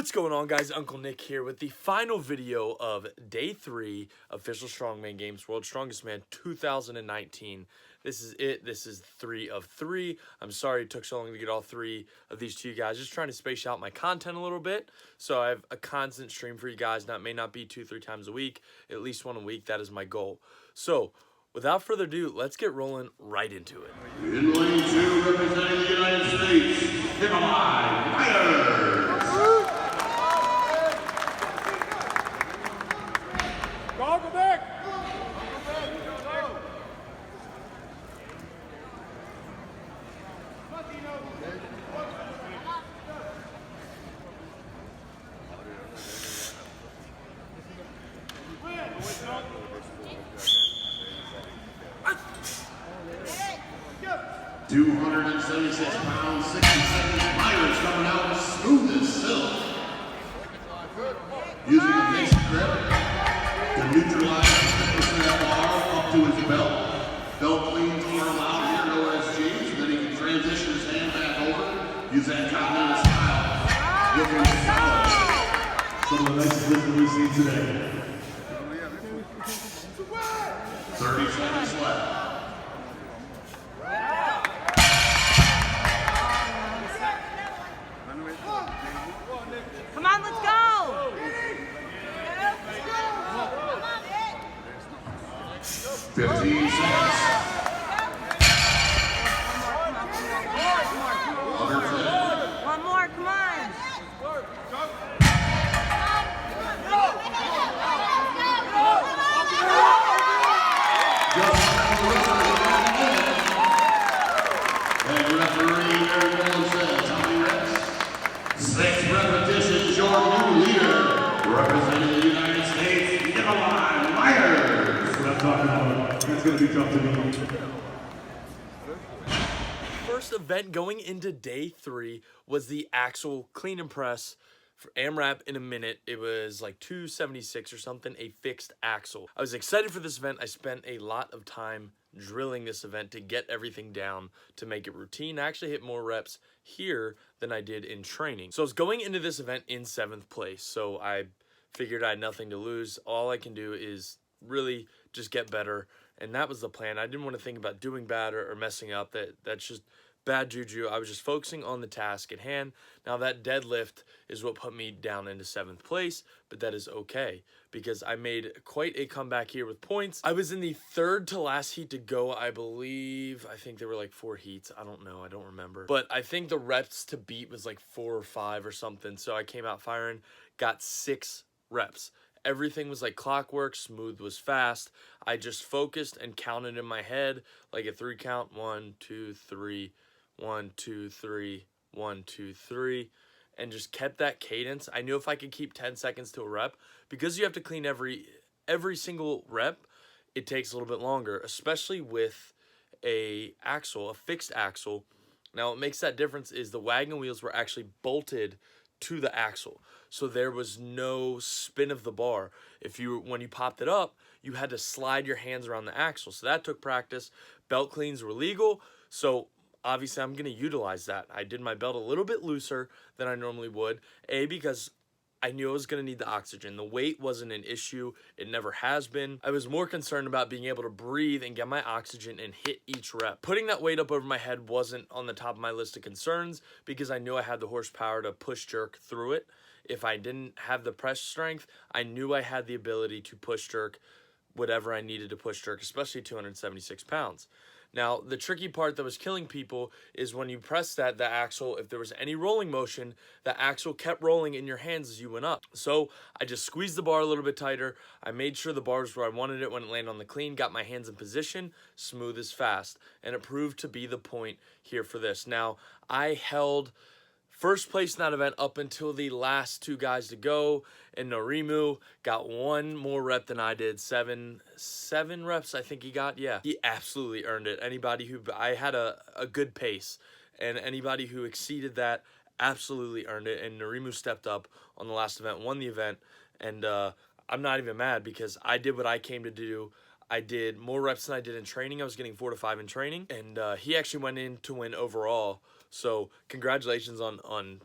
What's going on, guys? Uncle Nick here with the final video of Day 3 Official Strongman Games World's Strongest Man 2019. This is it. This is 3 of 3. I'm sorry it took so long to get all 3 of these to you guys. Just trying to space out my content a little bit, so I have a constant stream for you guys. That may not be 2-3 times a week, at least one a week. That is my goal. So, without further ado, let's get rolling right into it. In lane 2, representing the United States, Nikolai Ryder. Go back! 276 pounds, 60 seconds. Myers coming out smooth as silk. Using a mixed grip to neutralize the thickness of that bar up to his belt. Belt cleans are allowed here at OSG, so that he can transition his hand back over. Use that continental style. Looking solid. Some of the nicest lifting we've seen today. 30 seconds left. Come on, let's go! 15 seconds. Under 10. One more, come on! And referee Eric Mullen says, how many reps? 6 repetitions, your new leader, representing the United States, Nikolai Myers. That's what I'm talking about. That's going to be tough to beat. First event going into Day 3 was the Axel clean and press for AMRAP in a minute. It was like 276 or something, a fixed axle. I was excited for this event. I spent a lot of time drilling this event to get everything down to make it routine. I actually hit more reps here than I did in training. So I was going into this event in 7th place. So I figured I had nothing to lose. All I can do is really just get better. And that was the plan. I didn't want to think about doing bad or messing up. That's just bad juju. I was just focusing on the task at hand. Now that deadlift is what put me down into 7th place, but that is okay because I made quite a comeback here with points. I was in the 3rd to last heat to go, I believe. I think there were like 4 heats. I don't know. I don't remember. But I think the reps to beat was like 4 or 5 or something. So I came out firing, got 6 reps. Everything was like clockwork, smooth was fast. I just focused and counted in my head like a 3 count. 1, 2, 3, 1, 2, 3, 1, 2, 3, and just kept that cadence. I knew if I could keep 10 seconds to a rep, because you have to clean every single rep, it takes a little bit longer, especially with a fixed axle. Now what makes that difference is the wagon wheels were actually bolted to the axle, so there was no spin of the bar. When you popped it up, you had to slide your hands around the axle, so that took practice. Belt cleans were legal, so obviously I'm going to utilize that. I did my belt a little bit looser than I normally would, because I knew I was going to need the oxygen. The weight wasn't an issue. It never has been. I was more concerned about being able to breathe and get my oxygen and hit each rep. Putting that weight up over my head wasn't on the top of my list of concerns because I knew I had the horsepower to push jerk through it. If I didn't have the press strength, I knew I had the ability to push jerk whatever I needed to push jerk, especially 276 pounds. Now, the tricky part that was killing people is when you press the axle, if there was any rolling motion, the axle kept rolling in your hands as you went up. So I just squeezed the bar a little bit tighter. I made sure the bar was where I wanted it when it landed on the clean, got my hands in position, smooth as fast. And it proved to be the point here for this. Now, I held first place in that event up until the last 2 guys to go, and Norimu got 1 more rep than I did. 7 reps, I think he got. Yeah, he absolutely earned it. I had a good pace, and anybody who exceeded that absolutely earned it. And Norimu stepped up on the last event, won the event, and I'm not even mad because I did what I came to do. I did more reps than I did in training. I was getting 4 to 5 in training, and he actually went in to win overall. So congratulations on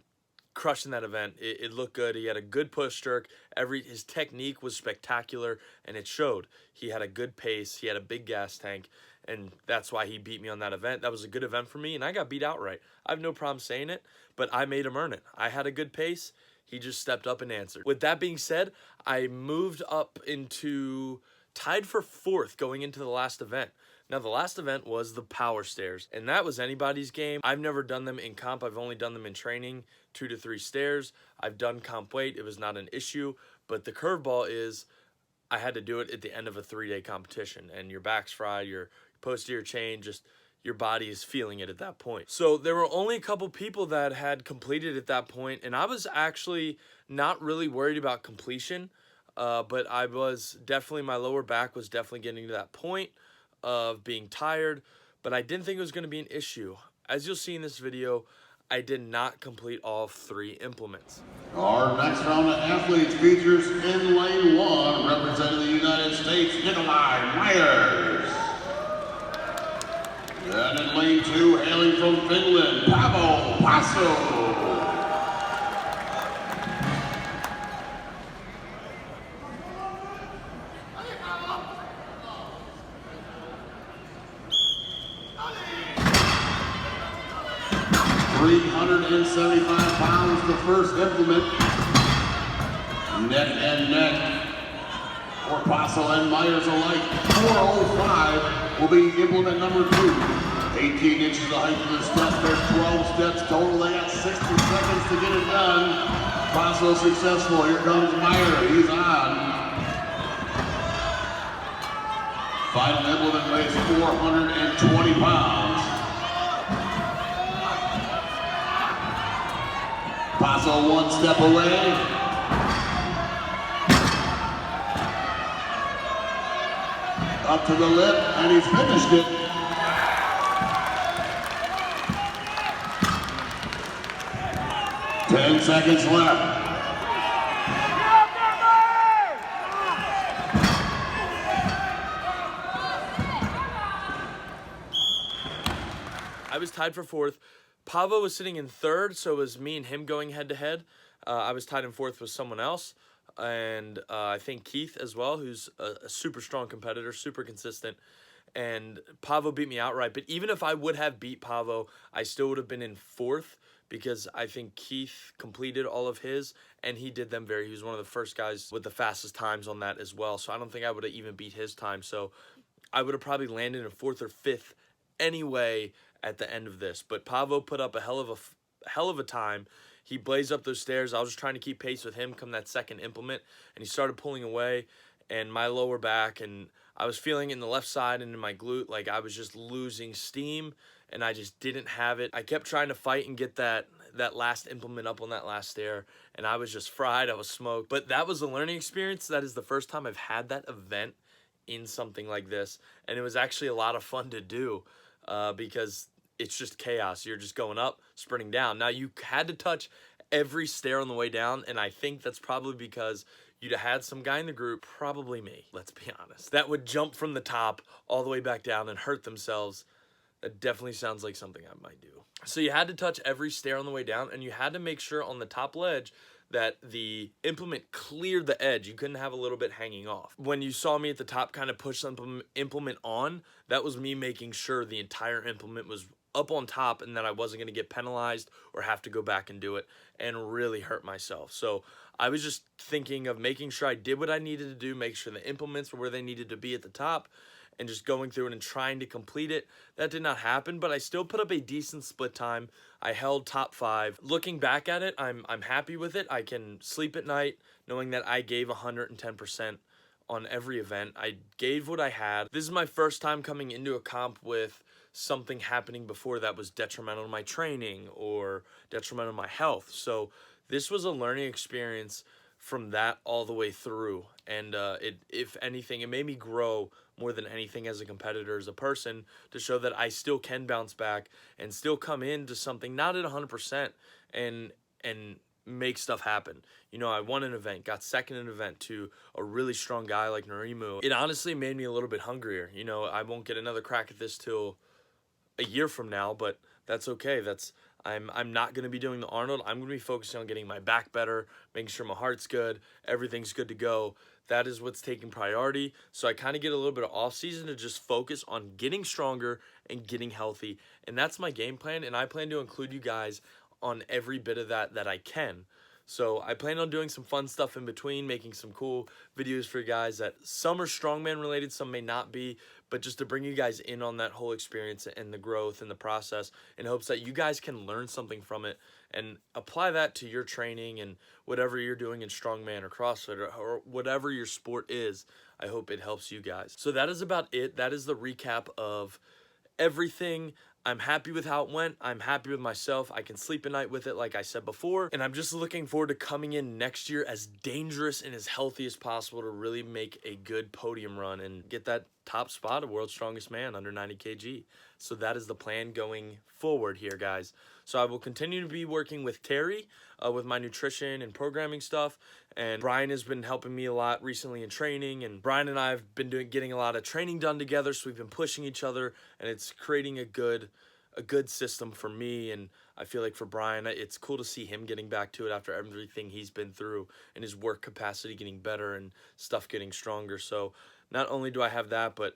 crushing that event. It looked good. He had a good push jerk. His technique was spectacular, and it showed. He had a good pace. He had a big gas tank, and that's why he beat me on that event. That was a good event for me, and I got beat outright. I have no problem saying it, but I made him earn it. I had a good pace. He just stepped up and answered. With that being said, I moved up into tied for 4th going into the last event. Now, the last event was the power stairs, and that was anybody's game. I've never done them in comp. I've only done them in training, 2 to 3 stairs. I've done comp weight. It was not an issue, but the curveball is I had to do it at the end of a 3-day competition, and your back's fried, your posterior chain, just your body is feeling it at that point. So there were only a couple people that had completed at that point, and I was actually not really worried about completion, but I was definitely, my lower back was definitely getting to that point of being tired, but I didn't think it was going to be an issue. As you'll see in this video, I did not complete all 3 implements. Our next round of athletes features in lane 1, representing the United States, Nikolai Myers. And in lane 2, hailing from Finland, Paavo Passo. 375 pounds, the first implement. Neck and neck for Passo and Myers alike. 405 will be implement number 2. 18 inches of height to the step. There's 12 steps total. They got 60 seconds to get it done. Passo successful. Here comes Myers. He's on. Final implement weighs 420 pounds. Passo 1 step away. Up to the lip, and he's finished it. Ten seconds left. I was tied for 4th. Paavo was sitting in 3rd, so it was me and him going head-to-head. I was tied in 4th with someone else, and I think Keith as well, who's a super strong competitor, super consistent. And Paavo beat me outright. But even if I would have beat Paavo, I still would have been in 4th because I think Keith completed all of his, and he did them he was one of the first guys with the fastest times on that as well. So I don't think I would have even beat his time. So I would have probably landed in 4th or 5th anyway at the end of this. But Paavo put up a hell of a time. He blazed up those stairs. I was just trying to keep pace with him come that second implement, and he started pulling away, and my lower back, and I was feeling it in the left side and in my glute, like I was just losing steam, and I just didn't have it. I kept trying to fight and get that last implement up on that last stair, and I was just fried. I was smoked. But that was a learning experience. That is the first time I've had that event in something like this, and it was actually a lot of fun to do because it's just chaos. You're just going up, sprinting down. Now, you had to touch every stair on the way down, and I think that's probably because you'd have had some guy in the group, probably me, let's be honest, that would jump from the top all the way back down and hurt themselves. That definitely sounds like something I might do. So you had to touch every stair on the way down, and you had to make sure on the top ledge that the implement cleared the edge. You couldn't have a little bit hanging off. When you saw me at the top kind of push the implement on, that was me making sure the entire implement was up on top and that I wasn't going to get penalized or have to go back and do it and really hurt myself. So I was just thinking of making sure I did what I needed to do, make sure the implements were where they needed to be at the top, and just going through it and trying to complete it. That did not happen, but I still put up a decent split time. I held top 5. Looking back at it, I'm happy with it. I can sleep at night knowing that I gave 110% on every event. I gave what I had. This is my first time coming into a comp with something happening before that was detrimental to my training or detrimental to my health. So this was a learning experience from that all the way through. And if anything, it made me grow more than anything as a competitor, as a person, to show that I still can bounce back and still come into something not at 100% and make stuff happen. You know, I won an event, got second in an event to a really strong guy like Narimu. It honestly made me a little bit hungrier. You know, I won't get another crack at this till a year from now, but that's okay. I'm not going to be doing the Arnold. I'm going to be focusing on getting my back better, making sure my heart's good, everything's good to go. That is what's taking priority. So I kind of get a little bit of off season to just focus on getting stronger and getting healthy. And that's my game plan. And I plan to include you guys on every bit of that I can. So I plan on doing some fun stuff in between, making some cool videos for you guys that some are strongman related, some may not be, but just to bring you guys in on that whole experience and the growth and the process in hopes that you guys can learn something from it and apply that to your training and whatever you're doing in strongman or CrossFit or whatever your sport is. I hope it helps you guys. So that is about it. That is the recap of everything. I'm happy with how it went. I'm happy with myself. I can sleep at night with it, like I said before. And I'm just looking forward to coming in next year as dangerous and as healthy as possible to really make a good podium run and get that top spot of World's Strongest Man under 90 kg. So that is the plan going forward here, guys. So I will continue to be working with Terry with my nutrition and programming stuff. And Brian has been helping me a lot recently in training. And Brian and I have been getting a lot of training done together. So we've been pushing each other, and it's creating a good system for me. And I feel like for Brian, it's cool to see him getting back to it after everything he's been through and his work capacity getting better and stuff getting stronger. So not only do I have that, but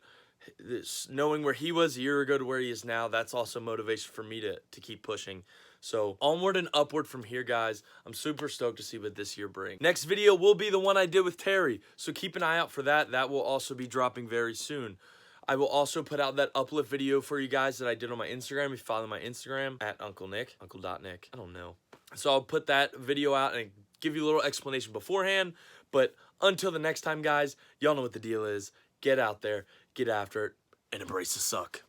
knowing where he was a year ago to where he is now, that's also motivation for me to keep pushing. So onward and upward from here, guys. I'm super stoked to see what this year brings. Next video will be the one I did with Terry, so keep an eye out for that. That will also be dropping very soon. I will also put out that uplift video for you guys that I did on my Instagram. If you follow my Instagram at Uncle Nick, uncle.nick, I don't know. So I'll put that video out and give you a little explanation beforehand. But until the next time, guys, y'all know what the deal is. Get out there, get after it, and embrace the suck.